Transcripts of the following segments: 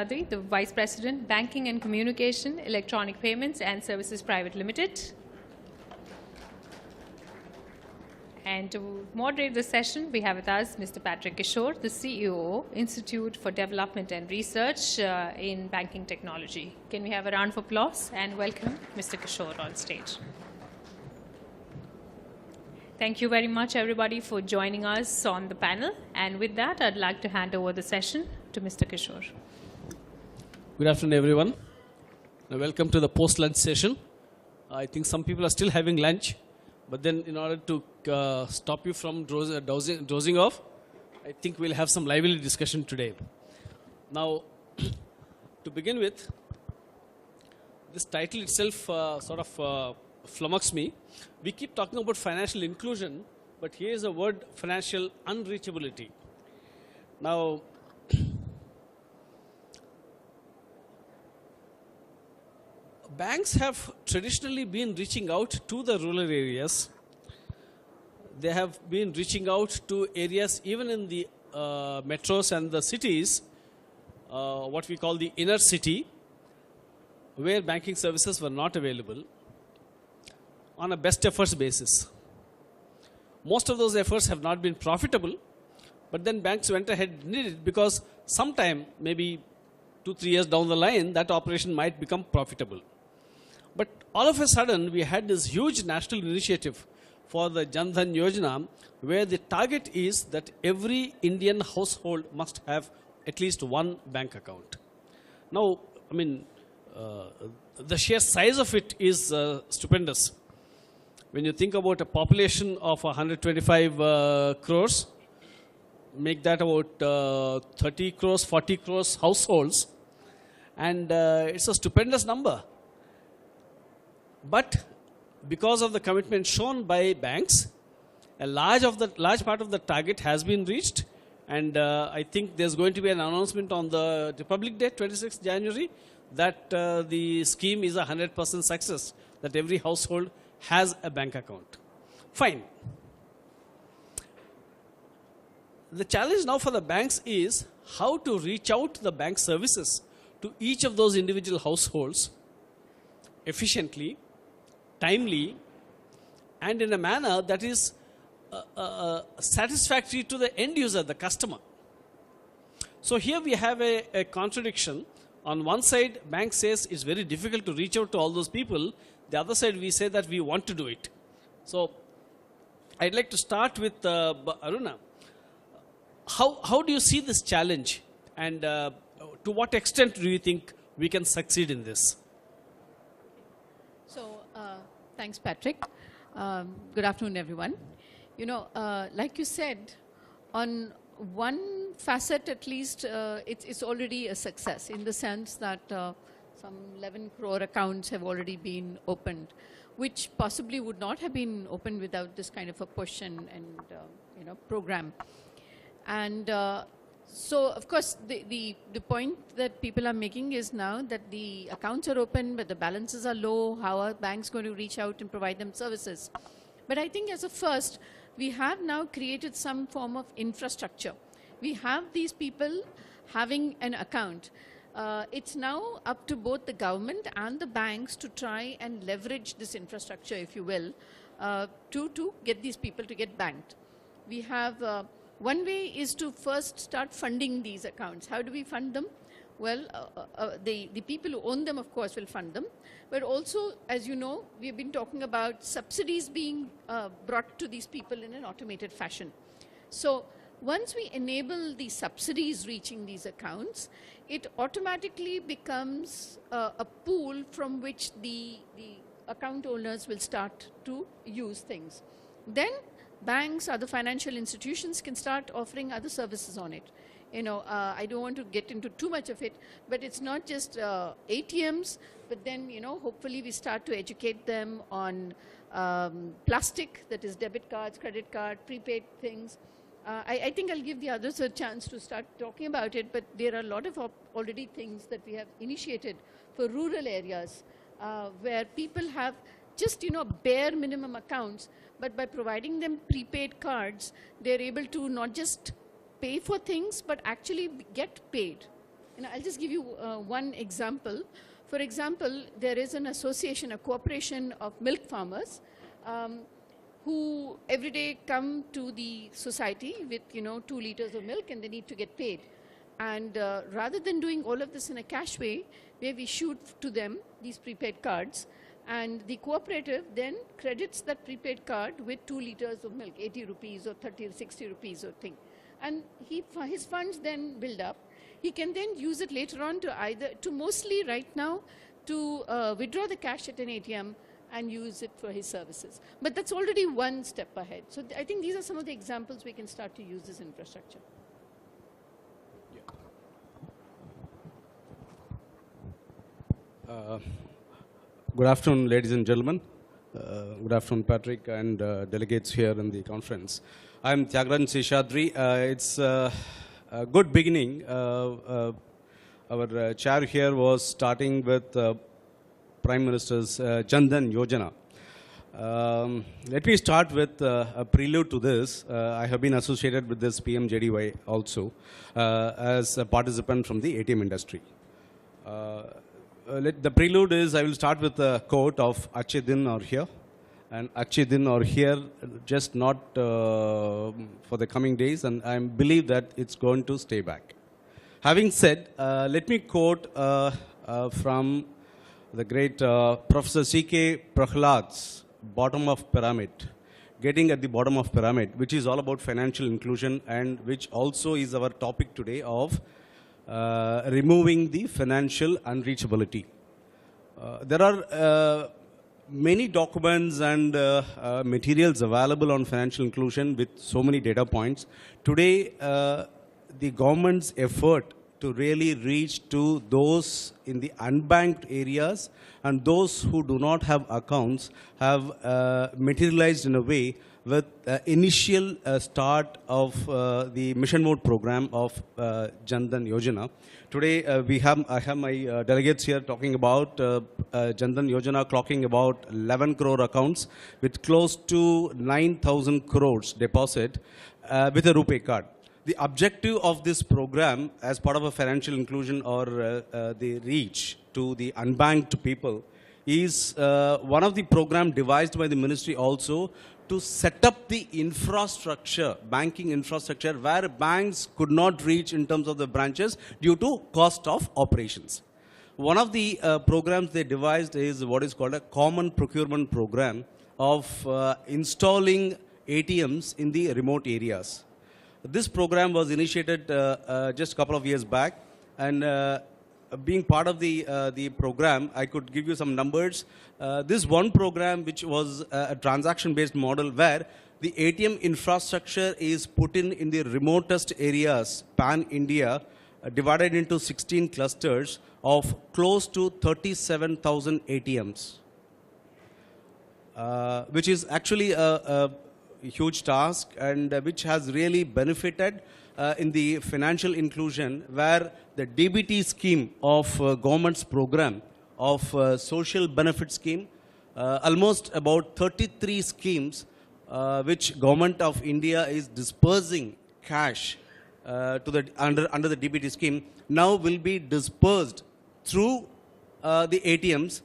The Vice President, Banking and Communication, Electronic Payments and Services Private Limited. And to moderate the session, we have with us Mr. Patrick Kishore, the CEO, Institute for Development and Research in Banking Technology. Can we have a round of applause and welcome Mr. Kishore on stage. Thank you very much, everybody, for joining us on the panel. And with that, I'd like to hand over the session to Mr. Kishore. Good afternoon, everyone. Welcome to the post-lunch session. I think some people are still having lunch, but then in order to stop you from dozing off, I think we'll have some lively discussion today. Now, to begin with, this title itself sort of flummoxed me. We keep talking about financial inclusion, but here is a word, financial unreachability. Now, banks have traditionally been reaching out to the rural areas. They have been reaching out to areas even in the metros and the cities, what we call the inner city, where banking services were not available, on a best efforts basis. Most of those efforts have not been profitable, but then banks went ahead and did it because sometime, maybe 2-3 years down the line, that operation might become profitable. But all of a sudden, we had this huge national initiative for the Jan Dhan Yojana, where the target is that every Indian household must have at least one bank account. Now, I mean, the sheer size of it is stupendous. When you think about a population of 125 crores, make that about 30 crores, 40 crores households, and it's a stupendous number. But because of the commitment shown by banks, a large part of the target has been reached, and I think there's going to be an announcement on the Republic Day, 26th January, that the scheme is a 100% success, that every household has a bank account. Fine. The challenge now for the banks is how to reach out the bank services to each of those individual households efficiently, timely, and in a manner that is satisfactory to the end user, the customer. So here we have a contradiction. On one side, bank says it's very difficult to reach out to all those people. The other side, we say that we want to do it. So I'd like to start with Aruna. How do you see this challenge? And to what extent do you think we can succeed in this? So thanks, Patrick. Good afternoon, everyone. You know, like you said, on one facet at least, it's already a success in the sense that some 11 crore accounts have already been opened, which possibly would not have been opened without this kind of a push and program. And so, of course, the point that people are making is now that the accounts are open, but the balances are low. How are banks going to reach out and provide them services? But I think as a first, we have now created some form of infrastructure. We have these people having an account. It's now up to both the government and the banks to try and leverage this infrastructure, if you will, to get these people to get banked. We have one way is to first start funding these accounts. How do we fund them? Well, the people who own them, of course, will fund them. But also, as you know, we've been talking about subsidies being brought to these people in an automated fashion. So once we enable the subsidies reaching these accounts, it automatically becomes a pool from which the account owners will start to use things. Then banks, other financial institutions can start offering other services on it. You know, I don't want to get into too much of it, but it's not just ATMs, but then, you know, hopefully we start to educate them on plastic, that is debit cards, credit card, prepaid things. I think I'll give the others a chance to start talking about it, but there are a lot of already things that we have initiated for rural areas where people have just, you know, bare minimum accounts, but by providing them prepaid cards, they're able to not just pay for things, but actually get paid. I'll just give you one example. For example, there is an association, a corporation of milk farmers who every day come to the society with 2 liters of milk, and they need to get paid. And rather than doing all of this in a cash way, where we shoot to them these prepaid cards, and the cooperative then credits that prepaid card with 2 liters of milk, 80 rupees or 30 or 60 rupees or thing. And his funds then build up. He can then use it later on to mostly right now to withdraw the cash at an ATM and use it for his services. But that's already one step ahead. So I think these are some of the examples we can start to use this infrastructure. Good afternoon, ladies and gentlemen. Good afternoon, Patrick and delegates here in the conference. I'm Tyagarajan Seshadri. It's a good beginning. Our chair here was starting with Prime Minister's Jandan Yojana. Let me start with a prelude to this. I have been associated with this PMJDY also as a participant from the ATM industry. The prelude is, I will start with a quote of Achhe Din Aur Here. And Achhe Din Aur Here, just not for the coming days, and I believe that it's going to stay back. Having said, let me quote from the great Professor C.K. Prahlad's Bottom of Pyramid, Getting at the Bottom of Pyramid, which is all about financial inclusion and which also is our topic today of removing the financial unreachability. There are many documents and materials available on financial inclusion with so many data points. Today, the government's effort to really reach to those in the unbanked areas and those who do not have accounts have materialized in a way with initial start of the mission mode program of Jandan Yojana. Today I have my delegates here talking about Jandan Yojana clocking about 11 crore accounts with close to 9,000 crores deposit with a RuPay card. The objective of this program as part of a financial inclusion or the reach to the unbanked people is one of the program devised by the ministry also to set up the infrastructure, banking infrastructure, where banks could not reach in terms of the branches due to cost of operations. One of the programs they devised is what is called a common procurement program of installing ATMs in the remote areas. This program was initiated just a couple of years back, and being part of the program, I could give you some numbers. This one program, which was a transaction-based model, where the ATM infrastructure is put in the remotest areas, pan-India, divided into 16 clusters of close to 37,000 ATMs, which is actually a huge task and which has really benefited in the financial inclusion, where the DBT scheme of government's program of social benefit scheme, almost about 33 schemes which government of India is dispersing cash to the under the DBT scheme now will be dispersed through the ATMs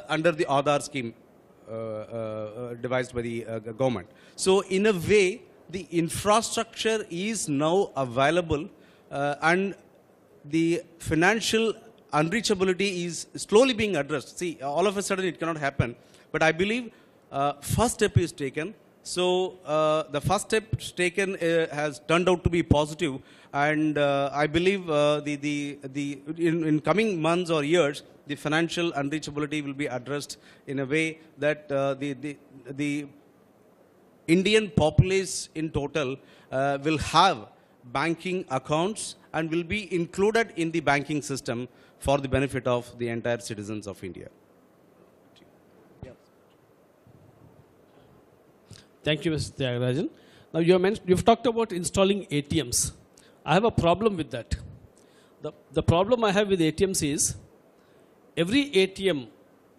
under the Aadhaar scheme devised by the government. So in a way, the infrastructure is now available and the financial unreachability is slowly being addressed. See, all of a sudden it cannot happen, but I believe first step is taken. So the first step taken has turned out to be positive, and I believe in coming months or years, the financial unreachability will be addressed in a way that the Indian populace in total will have banking accounts and will be included in the banking system for the benefit of the entire citizens of India. Thank you, Mr. Tyagarajan. Now, you've talked about installing ATMs. I have a problem with that. The problem I have with ATMs is every ATM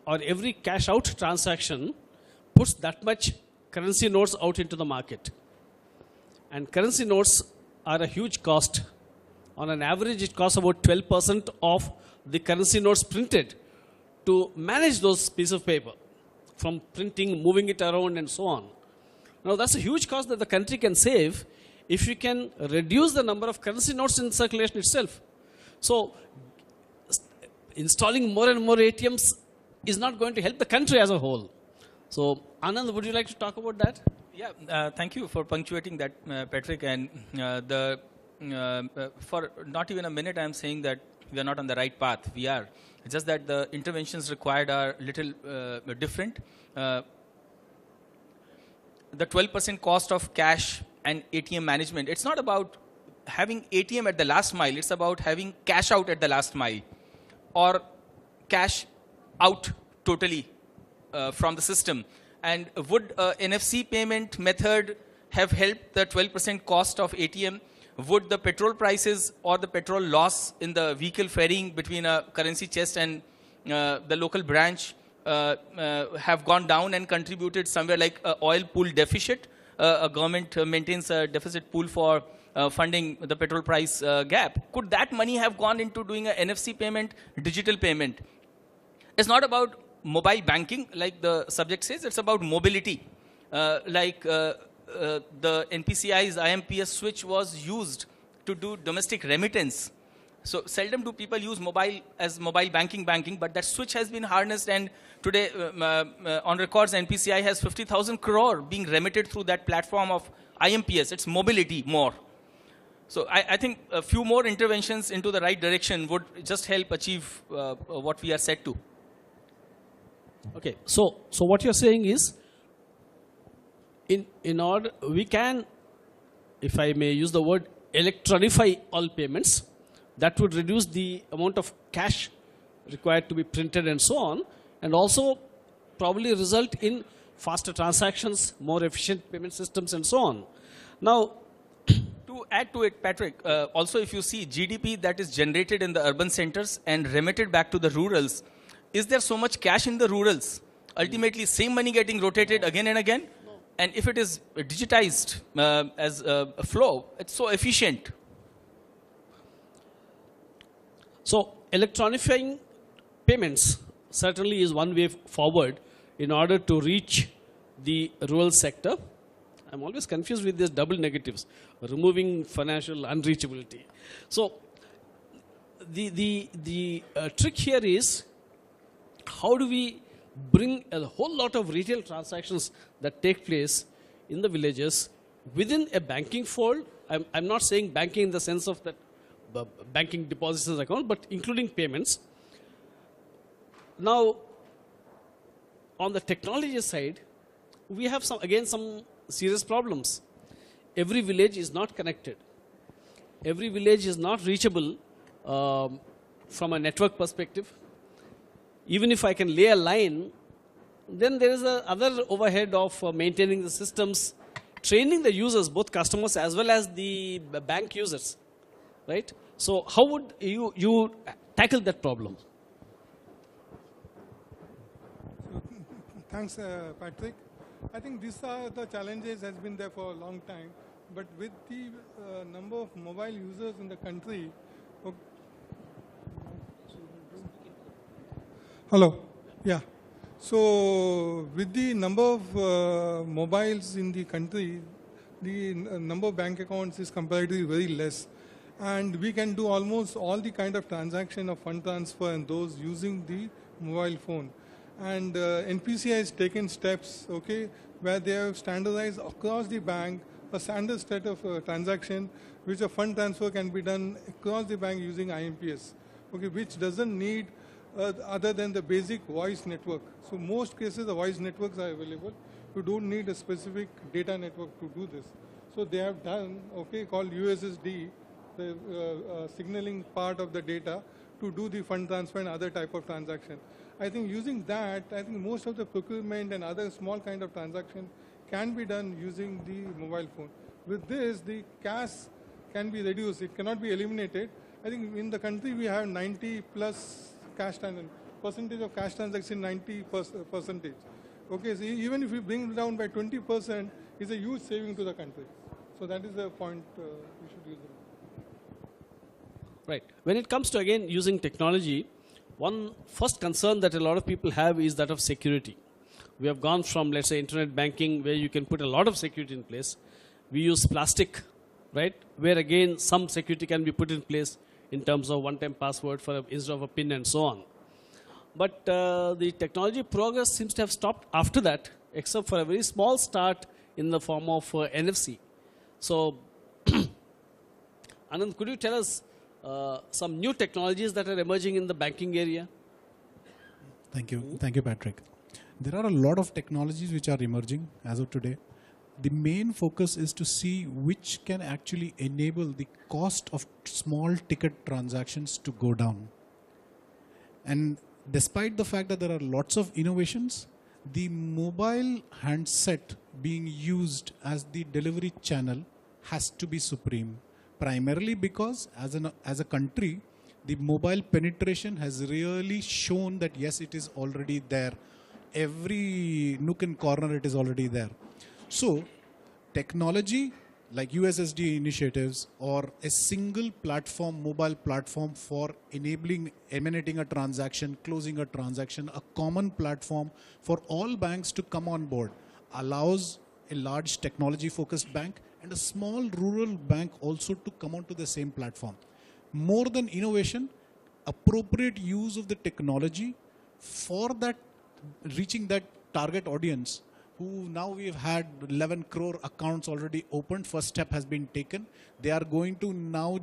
or every cash out transaction puts that much currency notes out into the market. And currency notes are a huge cost On an average, it costs about 12% of the currency notes printed to manage those pieces of paper, from printing, moving it around, and so on. Now, that's a huge cost that the country can save if we can reduce the number of currency notes in circulation itself. So, installing more and more ATMs is not going to help the country as a whole. So, Anand, would you like to talk about that? Yeah, thank you for punctuating that, Patrick. And for not even a minute, I'm saying that we are not on the right path. We are. It's just that the interventions required are little different. The 12% cost of cash and ATM management, it's not about having ATM at the last mile. It's about having cash out at the last mile, or cash out totally from the system. And would NFC payment method have helped the 12% cost of ATM? Would the petrol prices or the petrol loss in the vehicle ferrying between a currency chest and the local branch have gone down and contributed somewhere like oil pool deficit? A government maintains a deficit pool for funding the petrol price gap. Could that money have gone into doing an NFC payment, digital payment? It's not about mobile banking, like the subject says. It's about mobility. The NPCI's IMPS switch was used to do domestic remittance. So seldom do people use mobile as mobile banking, but that switch has been harnessed, and today on records NPCI has 50,000 crore being remitted through that platform of IMPS. It's mobility more. So I think a few more interventions into the right direction would just help achieve what we are set to. Okay, so what you're saying is, in order, we can, if I may use the word, electronify all payments. That would reduce the amount of cash required to be printed and so on, and also probably result in faster transactions, more efficient payment systems, and so on. Now, to add to it, Patrick, also if you see GDP that is generated in the urban centers and remitted back to the rurals, is there so much cash in the rurals? Ultimately, same money getting rotated again and again? And if it is digitized as a flow, it's so efficient. So electronifying payments certainly is one way forward in order to reach the rural sector. I'm always confused with these double negatives, removing financial unreachability. So the trick here is, how do we bring a whole lot of retail transactions that take place in the villages within a banking fold? I'm not saying banking in the sense of that banking deposits and account, but including payments. Now, on the technology side, we have some serious problems. Every village is not connected. Every village is not reachable from a network perspective. Even if I can lay a line, then there is a other overhead of maintaining the systems, training the users, both customers as well as the bank users, right? So how would you tackle that problem? Thanks, Patrick. I think these are the challenges has been there for a long time, but with the number of mobile users in the country. Hello. Yeah. So with the number of mobiles in the country, the number of bank accounts is comparatively very less. And we can do almost all the kind of transaction of fund transfer and those using the mobile phone. And NPCI has taken steps, okay, where they have standardized across the bank a standard set of transaction which a fund transfer can be done across the bank using IMPS, okay, which doesn't need other than the basic voice network. So most cases the voice networks are available. You don't need a specific data network to do this. So they have done, okay, called USSD, the signaling part of the data to do the fund transfer and other type of transaction. I think using that, I think most of the procurement and other small kind of transaction can be done using the mobile phone. With this, the cash can be reduced. It cannot be eliminated. I think in the country we have 90 plus cash percentage of cash transaction, 90%. Okay, so even if we bring it down by 20%, it's a huge saving to the country. So that is the point we should use. Right. When it comes to, again, using technology, one first concern that a lot of people have is that of security. We have gone from, let's say, internet banking, where you can put a lot of security in place. We use plastic, right, where again some security can be put in place in terms of one-time password instead of a PIN and so on. But the technology progress seems to have stopped after that, except for a very small start in the form of NFC. So, Anand, could you tell us some new technologies that are emerging in the banking area? Thank you, Patrick. There are a lot of technologies which are emerging as of today. The main focus is to see which can actually enable the cost of small ticket transactions to go down. And despite the fact that there are lots of innovations, the mobile handset being used as the delivery channel has to be supreme. Primarily because as a country, the mobile penetration has really shown that yes, it is already there. Every nook and corner it is already there. So technology like USSD initiatives or a single platform, mobile platform for emanating a transaction, closing a transaction, a common platform for all banks to come on board allows a large technology focused bank and a small rural bank also to come onto the same platform. More than innovation, appropriate use of the technology for that, reaching that target audience who now we've had 11 crore accounts already opened. First step has been taken. They are going to now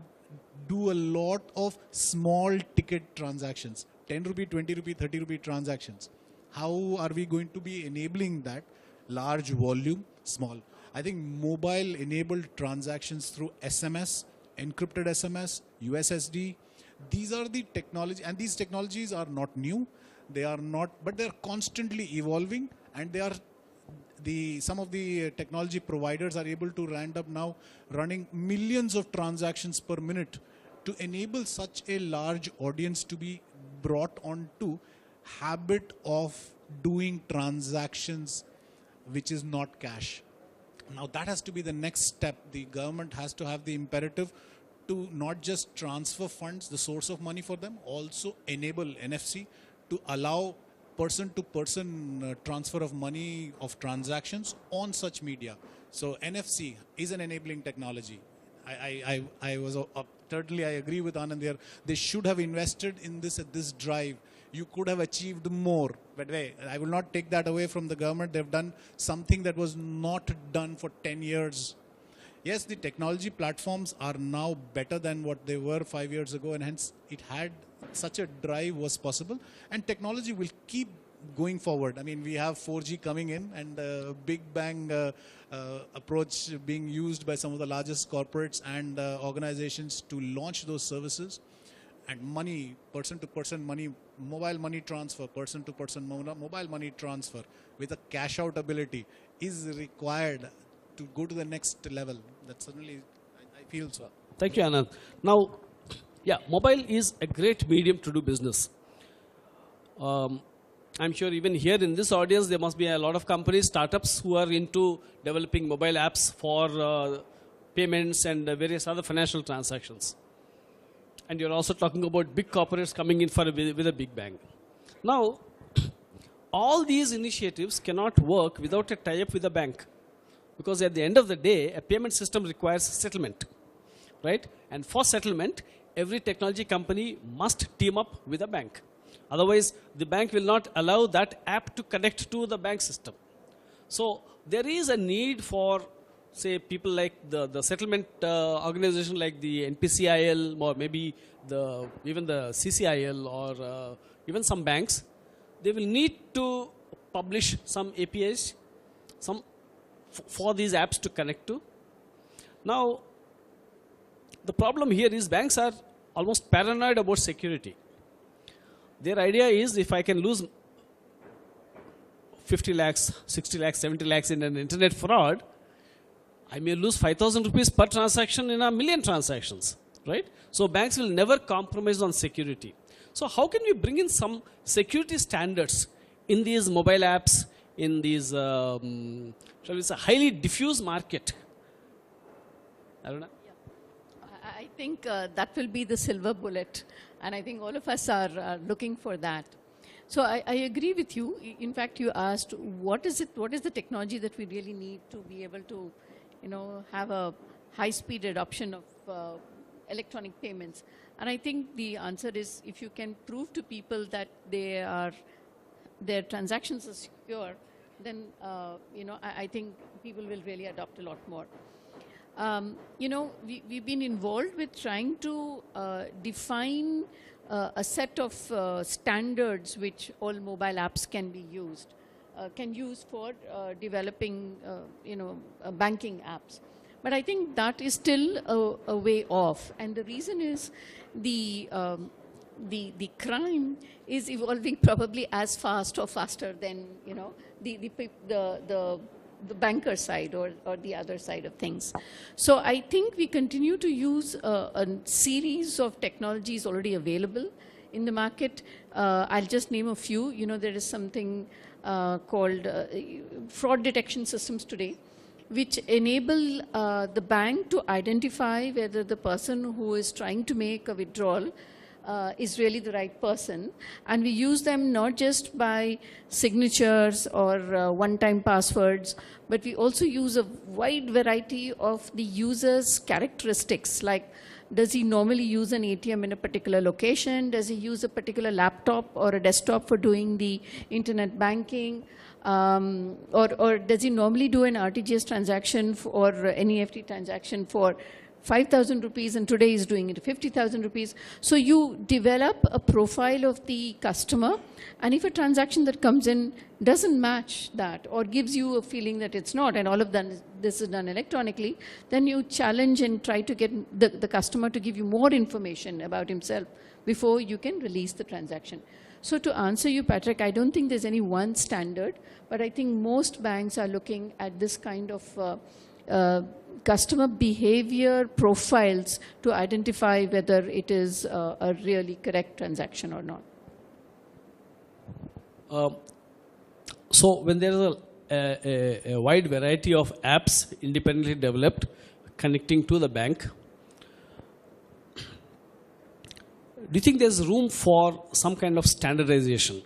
do a lot of small ticket transactions, 10 rupee, 20 rupee, 30 rupee transactions. How are we going to be enabling that? Large volume, small. I think mobile enabled transactions through SMS, encrypted SMS, USSD, these are the technology, and these technologies are not new. They are not, but they're constantly evolving, and they are some of the technology providers are able to end up now running millions of transactions per minute to enable such a large audience to be brought onto habit of doing transactions which is not cash. Now that has to be the next step. The government has to have the imperative to not just transfer funds, the source of money for them, also enable NFC to allow person-to-person transfer of money, of transactions on such media. So NFC is an enabling technology. I was thirdly, I agree with Anand here. They should have invested in this at this drive. You could have achieved more. But wait, I will not take that away from the government. They've done something that was not done for 10 years. Yes, the technology platforms are now better than what they were 5 years ago, and hence it had such a drive was possible, and technology will keep going forward. I mean, we have 4G coming in, and big bang approach being used by some of the largest corporates and organizations to launch those services. And money, person-to-person money, mobile money transfer, person-to-person mobile money transfer with a cash-out ability is required to go to the next level. That certainly, I feel so. Thank you, Anand. Now, yeah, mobile is a great medium to do business. I'm sure even here in this audience, there must be a lot of companies, startups who are into developing mobile apps for payments and various other financial transactions. And you're also talking about big corporates coming in with a big bang. Now, all these initiatives cannot work without a tie-up with a bank. Because at the end of the day, a payment system requires settlement, right? And for settlement, every technology company must team up with a bank. Otherwise, the bank will not allow that app to connect to the bank system. So there is a need for, say, people like the settlement organization like the NPCIL or maybe even the CCIL or even some banks. They will need to publish some APIs, for these apps to connect to. Now, the problem here is banks are almost paranoid about security. Their idea is if I can lose 50 lakhs, 60 lakhs, 70 lakhs in an internet fraud, I may lose 5,000 rupees per transaction in a million transactions, right? So banks will never compromise on security. So how can we bring in some security standards in these mobile apps, in these, shall we say, highly diffuse market? I don't know. Yeah. I think that will be the silver bullet. And I think all of us are looking for that. So I agree with you. In fact, you asked, what is the technology that we really need to be able to, have a high-speed adoption of electronic payments? And I think the answer is, if you can prove to people that their transactions are secure, then, I think people will really adopt a lot more. We've been involved with trying to define a set of standards which all mobile apps can use for developing, banking apps. But I think that is still a way off, and the reason is the crime is evolving probably as fast or faster than the banker side or the other side of things. So I think we continue to use a series of technologies already available in the market. I'll just name a few. There is something called fraud detection systems today, which enable the bank to identify whether the person who is trying to make a withdrawal is really the right person. And we use them not just by signatures or one-time passwords, but we also use a wide variety of the user's characteristics, like does he normally use an ATM in a particular location? Does he use a particular laptop or a desktop for doing the internet banking? Or does he normally do an RTGS transaction or NEFT transaction for 5,000 rupees, and today he's doing it 50,000 rupees. So you develop a profile of the customer, and if a transaction that comes in doesn't match that or gives you a feeling that it's not, and all of this is done electronically, then you challenge and try to get the customer to give you more information about himself before you can release the transaction. So to answer you, Patrick, I don't think there's any one standard, but I think most banks are looking at this kind of customer behavior profiles to identify whether it is a really correct transaction or not. So when there is a wide variety of apps independently developed connecting to the bank, do you think there's room for some kind of standardization,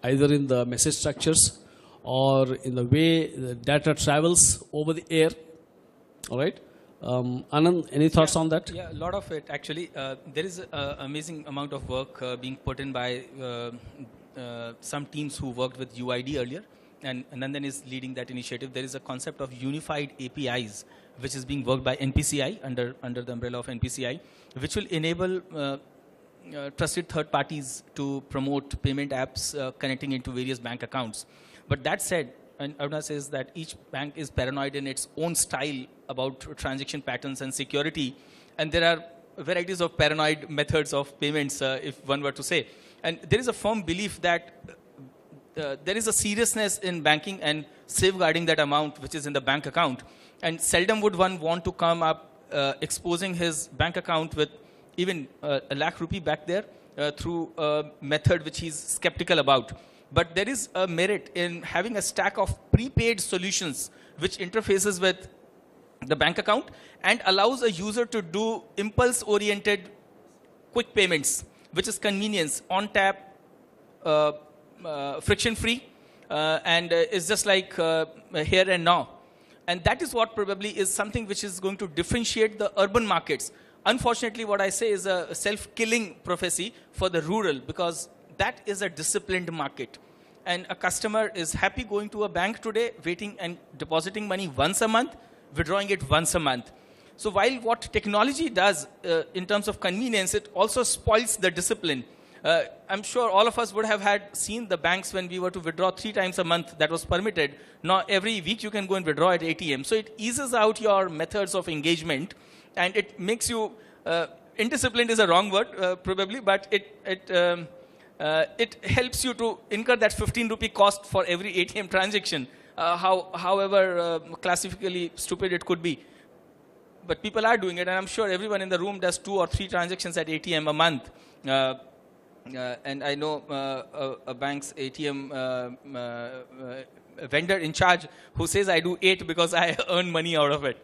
either in the message structures or in the way the data travels over the air? All right. Anand, any thoughts on that? Yeah, a lot of it actually. There is an amazing amount of work being put in by some teams who worked with UID earlier, and Nandan is leading that initiative. There is a concept of unified APIs, which is being worked by NPCI under the umbrella of NPCI, which will enable trusted third parties to promote payment apps connecting into various bank accounts. But that said, and Aruna says that each bank is paranoid in its own style about transaction patterns and security, and there are varieties of paranoid methods of payments, if one were to say. And there is a firm belief that there is a seriousness in banking and safeguarding that amount which is in the bank account. And seldom would one want to come up exposing his bank account with even a lakh rupee back there through a method which he's skeptical about. But there is a merit in having a stack of prepaid solutions which interfaces with the bank account and allows a user to do impulse-oriented quick payments, which is convenience, on tap, friction-free, and is just like here and now. And that is what probably is something which is going to differentiate the urban markets. Unfortunately, what I say is a self-killing prophecy for the rural, because that is a disciplined market. And a customer is happy going to a bank today, waiting and depositing money once a month, withdrawing it once a month. So while what technology does in terms of convenience, it also spoils the discipline. I'm sure all of us would have seen the banks when we were to withdraw 3 times a month, that was permitted. Now every week you can go and withdraw at ATM. So it eases out your methods of engagement, and it makes you, indisciplined is a wrong word probably, but it helps you to incur that 15 rupee cost for every ATM transaction, however classically stupid it could be. But people are doing it, and I'm sure everyone in the room does 2 or 3 transactions at ATM a month. And I know a bank's ATM vendor in charge who says I do 8 because I earn money out of it.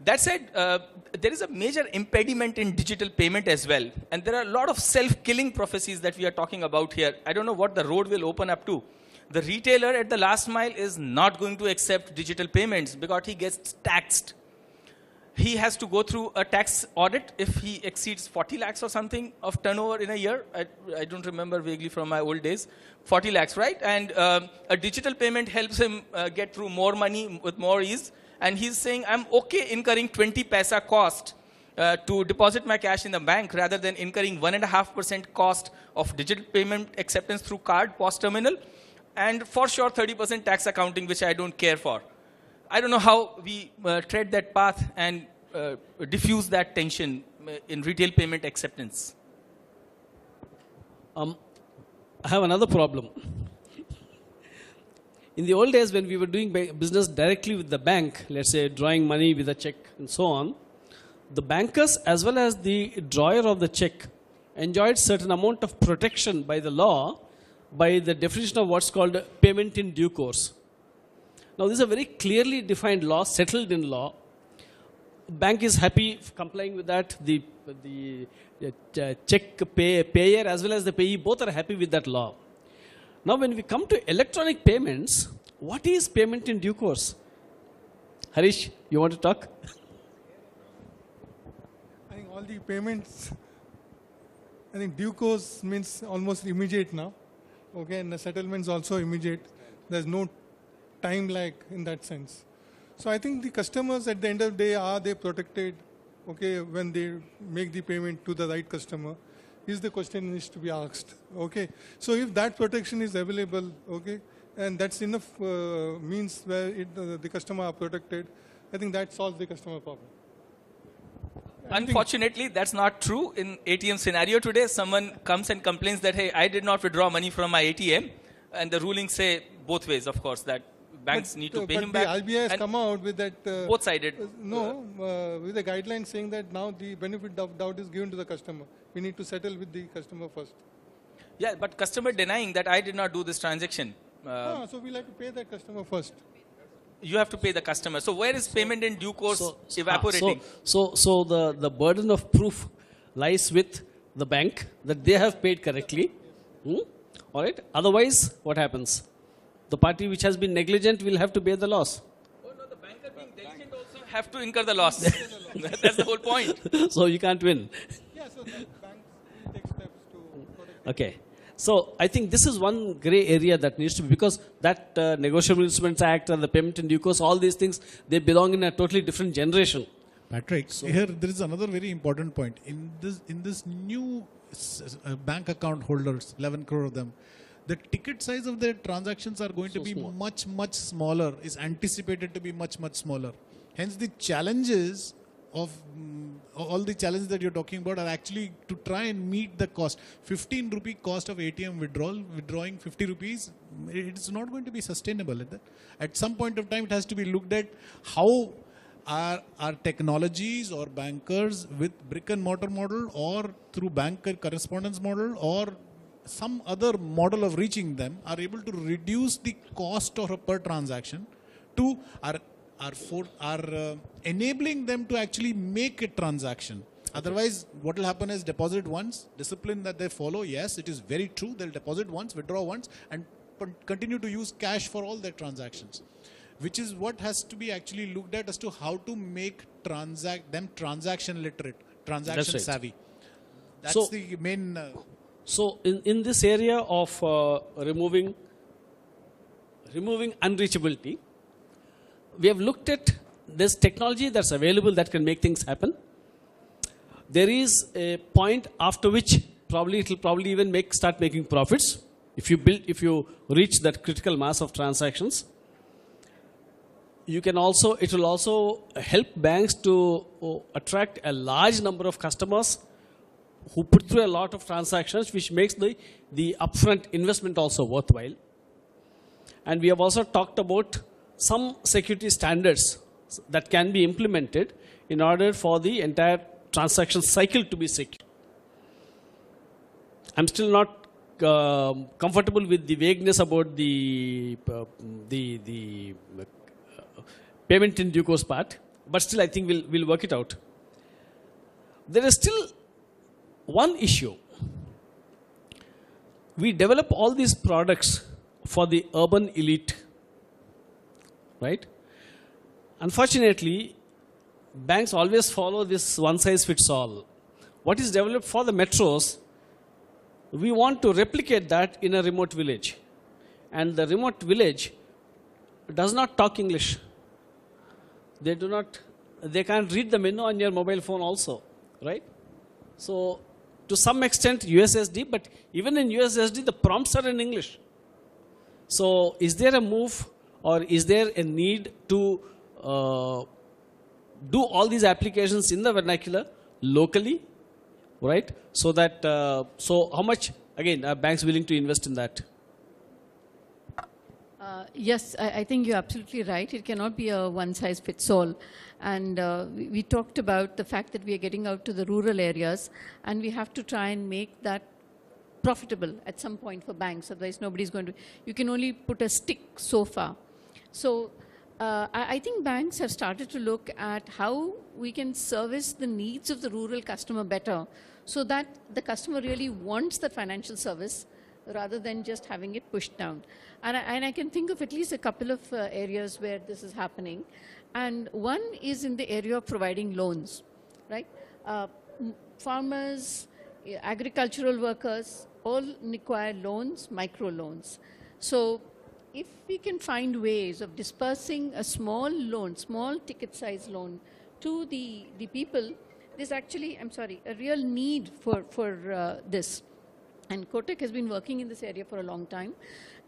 That said, there is a major impediment in digital payment as well. And there are a lot of self-killing prophecies that we are talking about here. I don't know what the road will open up to. The retailer at the last mile is not going to accept digital payments because he gets taxed. He has to go through a tax audit if he exceeds 40 lakhs or something of turnover in a year. I don't remember vaguely from my old days. 40 lakhs, right? And a digital payment helps him get through more money with more ease. And he's saying, I'm okay incurring 20 paisa cost to deposit my cash in the bank rather than incurring 1.5% cost of digital payment acceptance through card, POS terminal, and for sure 30% tax accounting, which I don't care for. I don't know how we tread that path and diffuse that tension in retail payment acceptance. I have another problem. In the old days when we were doing business directly with the bank, let's say drawing money with a check and so on, the bankers as well as the drawer of the check enjoyed certain amount of protection by the law by the definition of what's called payment in due course. Now this is a very clearly defined law, settled in law. Bank is happy complying with that. The check payer as well as the payee both are happy with that law. Now when we come to electronic payments, what is payment in due course? Harish, you want to talk? I think all the payments, I think due course means almost immediate now. Okay, and the settlements also immediate. There's no time lag in that sense. So I think the customers at the end of the day, are they protected, okay, when they make the payment to the right customer? Is the question needs to be asked, okay? So if that protection is available, okay, and that's enough means where the customer are protected, I think that solves the customer problem. Unfortunately, that's not true. In ATM scenario today, someone comes and complains that, hey, I did not withdraw money from my ATM. And the rulings say both ways, of course, that banks need to pay him back. But the RBI has come out with that... both-sided. With a guideline saying that now the benefit of doubt is given to the customer. We need to settle with the customer first. Yeah, but customer denying that I did not do this transaction. So we'll have to pay that customer first. You have to pay the customer. So where is payment in due course evaporating? So the burden of proof lies with the bank that they have paid correctly. All right. Otherwise, what happens? The party which has been negligent will have to bear the loss. Oh no, the banker being diligent also have to incur the loss. That's the whole point. So you can't win. Yeah, so the banks will take steps to protect. Okay. So I think this is one grey area that needs to be, because that Negotiable Instruments Act and the Payment in Due Course, all these things, they belong in a totally different generation. Patrick, here there is another very important point. In this new bank account holders, 11 crore of them, the ticket size of their transactions are going to be small. much smaller, is anticipated to be much smaller. Hence the challenges of all the challenges that you're talking about are actually to try and meet the cost. 15 rupee cost of ATM withdrawing 50 rupees, it's not going to be sustainable. At some point of time, it has to be looked at how our technologies or bankers with brick and mortar model or through banker correspondence model or some other model of reaching them are able to reduce the cost of a per transaction to enabling them to actually make a transaction. Otherwise, what will happen is deposit once, discipline that they follow, yes, it is very true, they'll deposit once, withdraw once, and continue to use cash for all their transactions. Which is what has to be actually looked at as to how to make them transaction literate, transaction right. savvy. That's So- the main... So in this area of removing unreachability, we have looked at this technology that's available that can make things happen. There is a point after which it will probably even start making profits if you reach that critical mass of transactions. It will also help banks to attract a large number of customers who put through a lot of transactions, which makes the upfront investment also worthwhile. And we have also talked about some security standards that can be implemented in order for the entire transaction cycle to be secure. I'm still not comfortable with the vagueness about the payment in due course part. but still I think we'll work it out. There is still one issue. We develop all these products for the urban elite, right? Unfortunately, banks always follow this one size fits all. What is developed for the metros, we want to replicate that in a remote village. And the remote village does not talk English. They can't read the menu on your mobile phone also, right? So, to some extent USSD, but even in USSD the prompts are in English. So, is there a move or is there a need to do all these applications in the vernacular locally, right? So that, so how much, again, are banks willing to invest in that? Yes, I think you're absolutely right. It cannot be a one-size-fits-all. And we talked about the fact that we are getting out to the rural areas, and we have to try and make that profitable at some point for banks. Otherwise, nobody's going to. You can only put a stick so far. So I think banks have started to look at how we can service the needs of the rural customer better, so that the customer really wants the financial service rather than just having it pushed down. And I can think of at least a couple of areas where this is happening. And one is in the area of providing loans, right? Farmers, agricultural workers, all require loans, micro loans. So if we can find ways of dispersing a small loan, small ticket size loan to the people, there's actually, a real need for this. And Kotak has been working in this area for a long time.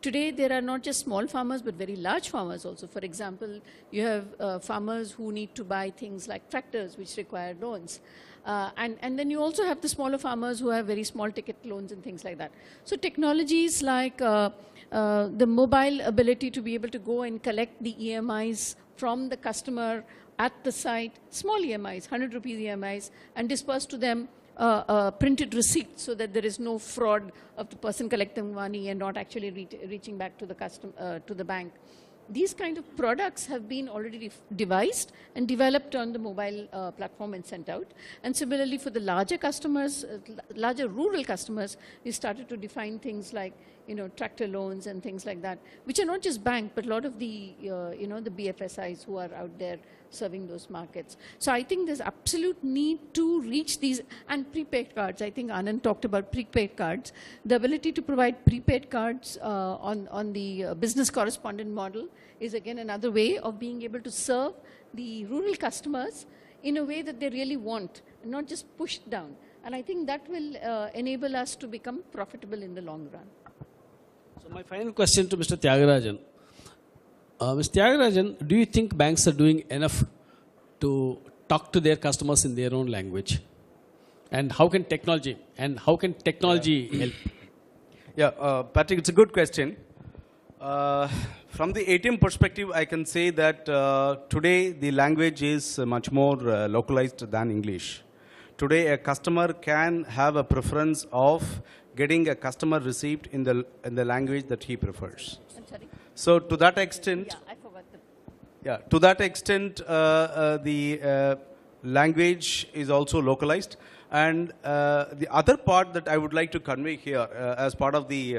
Today, there are not just small farmers, but very large farmers also. For example, you have farmers who need to buy things like tractors, which require loans. And then you also have the smaller farmers who have very small ticket loans and things like that. So technologies like the mobile ability to be able to go and collect the EMIs from the customer at the site, small EMIs, 100 rupees EMIs, and disperse to them a printed receipt so that there is no fraud of the person collecting money and not actually reaching back to the bank. These kind of products have been already devised and developed on the mobile platform and sent out. And similarly, for the larger customers, larger rural customers, we started to define things like, tractor loans and things like that, which are not just bank, but a lot of the, the BFSIs who are out there serving those markets. So I think there's absolute need to reach these, and prepaid cards. I think Anand talked about prepaid cards. The ability to provide prepaid cards on the business correspondent model is again another way of being able to serve the rural customers in a way that they really want, and not just pushed down. And I think that will enable us to become profitable in the long run. So my final question to Mr. Tyagarajan. Mr. Tyagarajan, do you think banks are doing enough to talk to their customers in their own language? And how can technology help? Yeah, Patrick, it's a good question. From the ATM perspective, I can say that today the language is much more localized than English. Today, a customer can have a preference of getting a customer receipt in the language that he prefers. I'm sorry. So to that extent, Yeah, I forgot the. yeah, to that extent, the language is also localized. And the other part that I would like to convey here as part of the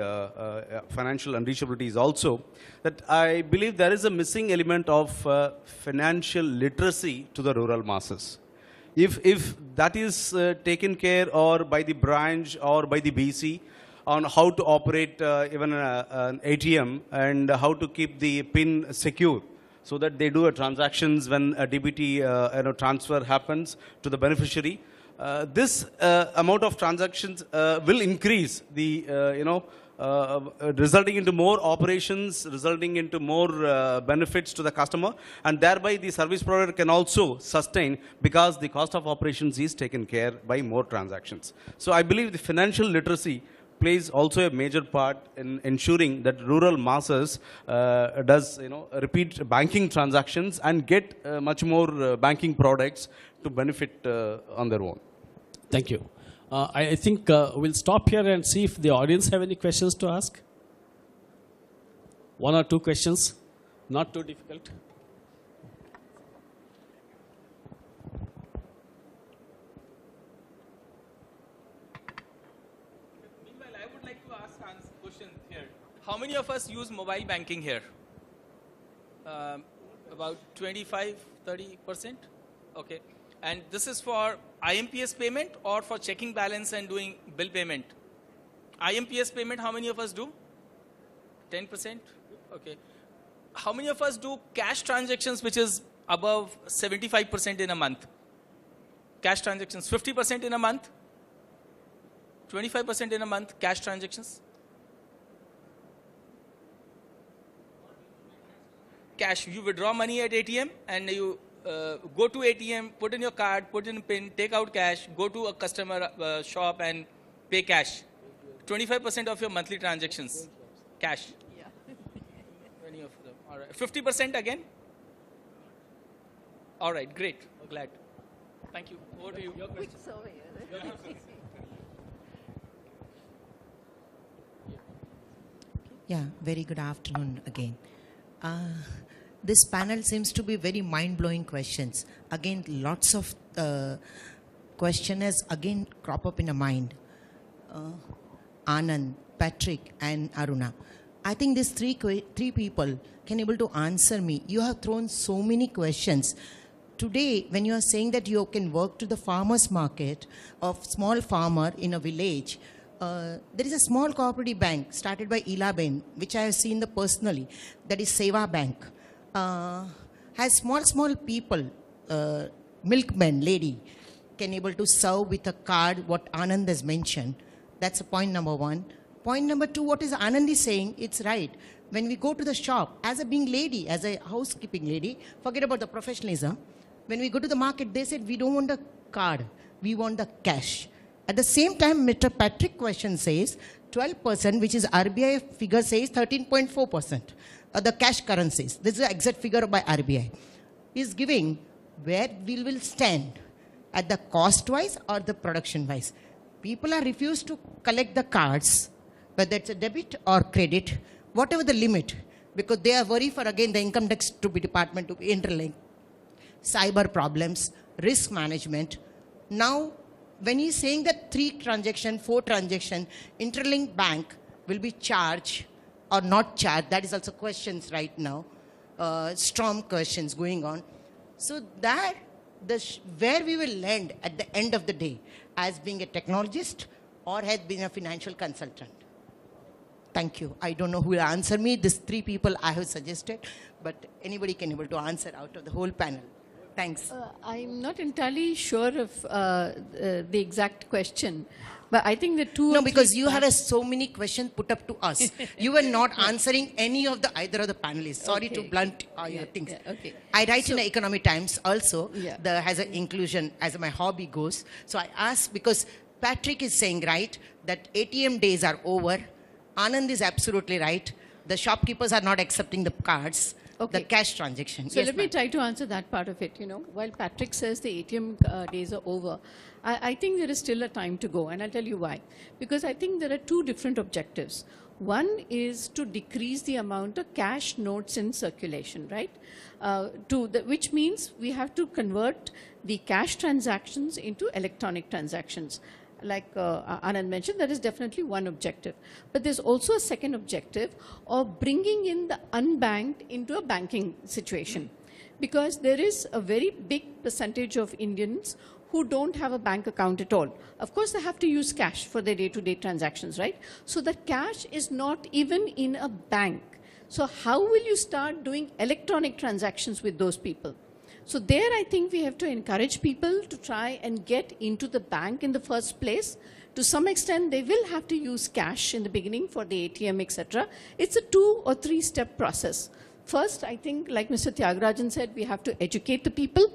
financial unreachability is also that I believe there is a missing element of financial literacy to the rural masses. If that is taken care or by the branch or by the BC on how to operate even an ATM and how to keep the PIN secure so that they do a transactions when a DBT transfer happens to the beneficiary, this amount of transactions will increase the, resulting into more operations, resulting into more benefits to the customer, and thereby the service provider can also sustain because the cost of operations is taken care by more transactions. So I believe the financial literacy plays also a major part in ensuring that rural masses does repeat banking transactions and get much more banking products to benefit on their own. Thank you. I think we'll stop here and see if the audience have any questions to ask. One or two questions, not too difficult. How many of us use mobile banking here? About 25, 30%? Okay. And this is for IMPS payment or for checking balance and doing bill payment? IMPS payment, how many of us do? 10%? Okay. How many of us do cash transactions which is above 75% in a month? Cash transactions, 50% in a month? 25% in a month, cash transactions? Cash, you withdraw money at ATM and you go to ATM, put in your card, put in PIN, take out cash, go to a customer shop and pay cash. 25% of your monthly transactions, cash. Yeah. Many of them. All right. 50% again? All right, great. Glad. Thank you. Over to you. Your question. Yeah, very good afternoon again. This panel seems to be very mind-blowing questions. Again, lots of questioners again crop up in a mind. Anand, Patrick, and Aruna. I think these three people can able to answer me. You have thrown so many questions. Today, when you are saying that you can work to the farmer's market of small farmer in a village, there is a small cooperative bank started by Ilaben, which I have seen personally, that is Seva Bank. Has small people, milkman lady, can able to serve with a card what Anand has mentioned. That's point number one. Point number two, what is Anand is saying, it's right. When we go to the shop, as a being lady, as a housekeeping lady, forget about the professionalism. When we go to the market, they said, we don't want a card, we want the cash. At the same time, Mr. Patrick question says 12%, which is RBI figure says 13.4%. The cash currencies, this is the exact figure by RBI, is giving where we will stand at the cost-wise or the production-wise. People are refused to collect the cards, whether it's a debit or credit, whatever the limit, because they are worried for, again, the income tax to be department to be interlinked, cyber problems, risk management. Now, when he's saying that 3 transaction, 4 transaction, interlinked bank will be charged or not charged, that is also questions right now, strong questions going on. So that, where we will land at the end of the day as being a technologist or has been a financial consultant. Thank you. I don't know who will answer me. These 3 people I have suggested, but anybody can able to answer out of the whole panel. Thanks. I'm not entirely sure of the exact question, but I think the two. No, because you have so many questions put up to us. You were not answering any of the either of the panelists. Sorry to blunt your things. Yeah, okay. I write in the Economic Times also. Yeah. Has an inclusion as my hobby goes. So I ask because Patrick is saying right that ATM days are over. Anand is absolutely right. The shopkeepers are not accepting the cards. Okay. The cash transaction. So yes, let me try to answer that part of it. You know, while Patrick says the ATM days are over, I think there is still a time to go, and I'll tell you why. Because I think there are 2 different objectives. One is to decrease the amount of cash notes in circulation, right? Which means we have to convert the cash transactions into electronic transactions. Like Anand mentioned, that is definitely one objective. But there's also a second objective of bringing in the unbanked into a banking situation. Because there is a very big percentage of Indians who don't have a bank account at all. Of course, they have to use cash for their day-to-day transactions, right? So that cash is not even in a bank. So how will you start doing electronic transactions with those people? So there I think we have to encourage people to try and get into the bank in the first place. To some extent, they will have to use cash in the beginning for the ATM, etc. It's a 2 or 3 step process. First, I think, like Mr. Tyagarajan said, we have to educate the people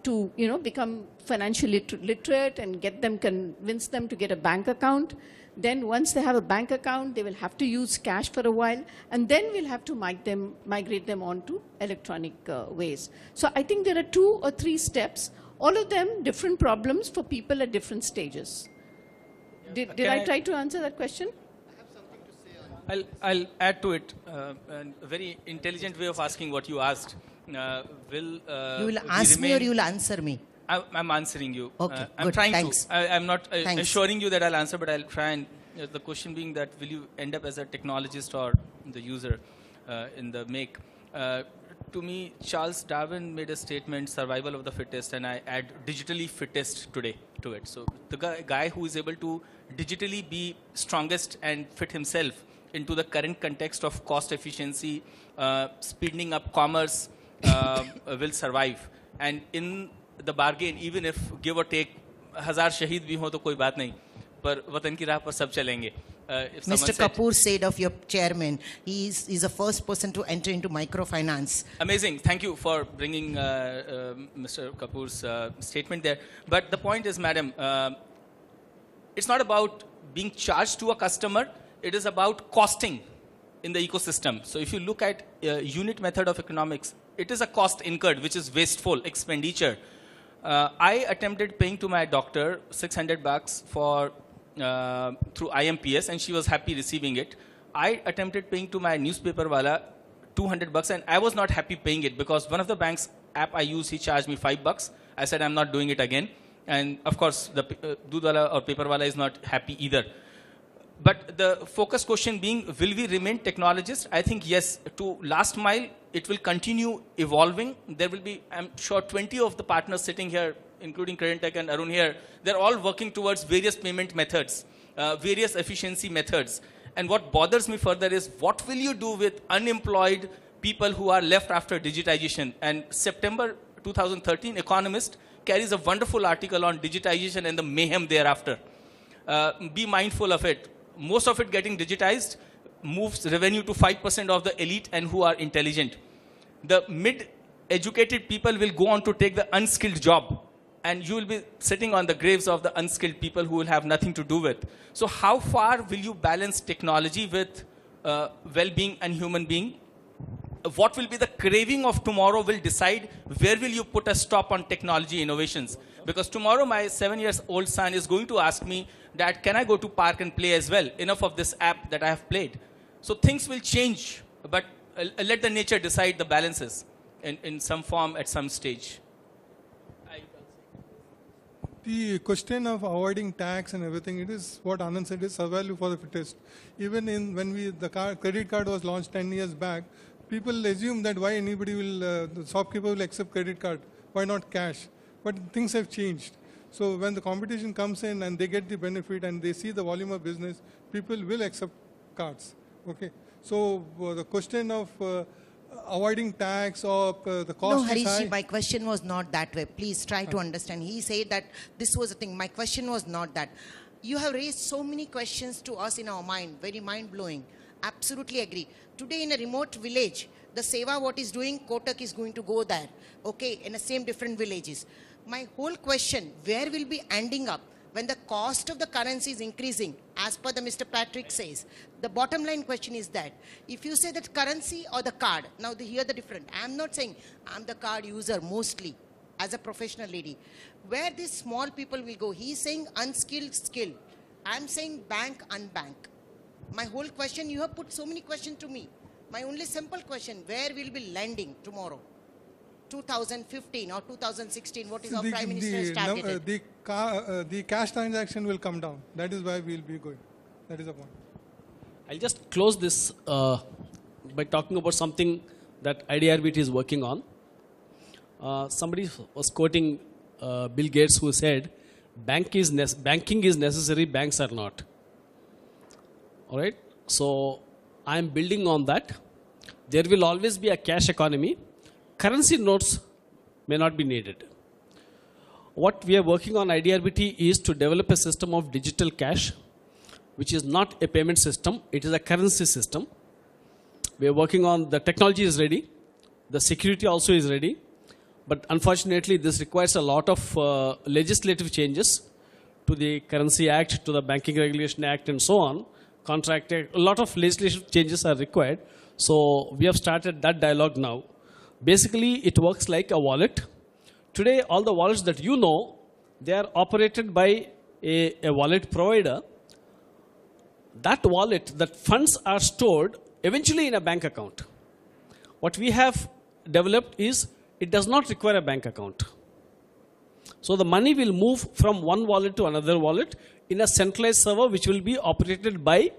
to, become financially literate and convince them to get a bank account. Then once they have a bank account, they will have to use cash for a while, and then we'll have to migrate them onto electronic ways. So I think there are 2 or 3 steps, all of them different problems for people at different stages. Did I try to answer that question? I'll add to it a very intelligent way of asking what you asked. You will ask me or you will answer me? I'm answering you. Okay, I'm good. trying Thanks. to. I'm not assuring you that I'll answer, but I'll try and The question being that will you end up as a technologist or the user in the make? To me, Charles Darwin made a statement, survival of the fittest, and I add digitally fittest today to it. So the guy who is able to digitally be strongest and fit himself into the current context of cost efficiency, speeding up commerce, will survive. And in the bargain, even if give or take 1000 shaheed bhi ho to koi baat nahi, par watan ki raah par sab chalenge. If someone Mr. said- Kapoor said of your chairman, he's the first person to enter into microfinance. Amazing. Thank you for bringing Mr. Kapoor's statement there. But the point is, madam, it's not about being charged to a customer. It is about costing in the ecosystem. So if you look at unit method of economics, it is a cost incurred, which is wasteful expenditure. I attempted paying to my doctor $600 for through IMPS, and she was happy receiving it. I attempted paying to my newspaper wala $200, and I was not happy paying it because one of the bank's app I use, he charged me $5. I said I'm not doing it again, and of course the doodh wala or paper wala is not happy either. But the focus question being, will we remain technologists? I think yes. To last mile, it will continue evolving. There will be, I'm sure, 20 of the partners sitting here, including Credit Tech and Arun here, they're all working towards various payment methods, various efficiency methods. And what bothers me further is, what will you do with unemployed people who are left after digitization? And September 2013, Economist carries a wonderful article on digitization and the mayhem thereafter. Be mindful of it. Most of it getting digitized moves revenue to 5% of the elite and who are intelligent. The mid-educated people will go on to take the unskilled job, and you will be sitting on the graves of the unskilled people who will have nothing to do with. So how far will you balance technology with well-being and human being? What will be the craving of tomorrow will decide where will you put a stop on technology innovations. Because tomorrow my 7-year-old son is going to ask me, Dad, can I go to park and play as well? Enough of this app that I have played. So things will change, but let the nature decide the balances in some form at some stage. The question of avoiding tax and everything, it is what Anand said, is survival for the fittest. Even when the credit card was launched 10 years back, people assume that why anybody will, the shopkeeper will accept credit card, why not cash? But things have changed. So when the competition comes in and they get the benefit and they see the volume of business, people will accept cards. Okay. So the question of avoiding tax or the cost No, is Harish, high. my question was not that way. Please try to understand. He said that this was a thing. My question was not that. You have raised so many questions to us in our mind, very mind-blowing. Absolutely agree. Today in a remote village, the Seva what is doing, Kotak is going to go there. Okay, in the same different villages. My whole question, where will be ending up when the cost of the currency is increasing, as per the Mr. Patrick says? The bottom line question is that, if you say that currency or the card, now here the difference. I'm not saying I'm the card user mostly as a professional lady. Where these small people will go, he's saying unskilled skill. I'm saying bank, unbank. My whole question, you have put so many questions to me. My only simple question, where will be lending tomorrow? 2015 or 2016, what is our Prime Minister has targeted? The cash transaction will come down. That is why we'll be going. That is the point. I'll just close this by talking about something that IDRBT is working on. Somebody was quoting Bill Gates, who said, banking is necessary, banks are not. All right? So I'm building on that. There will always be a cash economy. Currency notes may not be needed. What we are working on IDRBT is to develop a system of digital cash, which is not a payment system, it is a currency system. We are working on, the technology is ready, the security also is ready, but unfortunately this requires a lot of legislative changes to the Currency Act, to the Banking Regulation Act and so on, Contract Act, a lot of legislative changes are required. So we have started that dialogue now. Basically, it works like a wallet. Today, all the wallets that you know, they are operated by a wallet provider. That wallet, that funds are stored eventually in a bank account. What we have developed is, it does not require a bank account. So the money will move from one wallet to another wallet. in a centralized server which will be operated by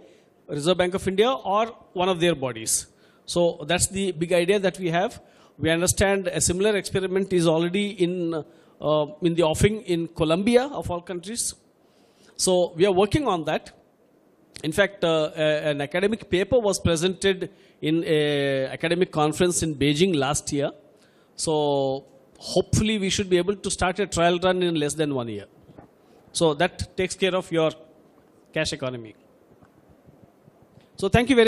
Reserve Bank of India or one of their bodies. So that's the big idea that we have. We understand a similar experiment is already in the offing in Colombia, of all countries. So we are working on that. In fact, an academic paper was presented in an academic conference in Beijing last year. So hopefully we should be able to start a trial run in less than 1 year. So that takes care of your cash economy. So thank you very much.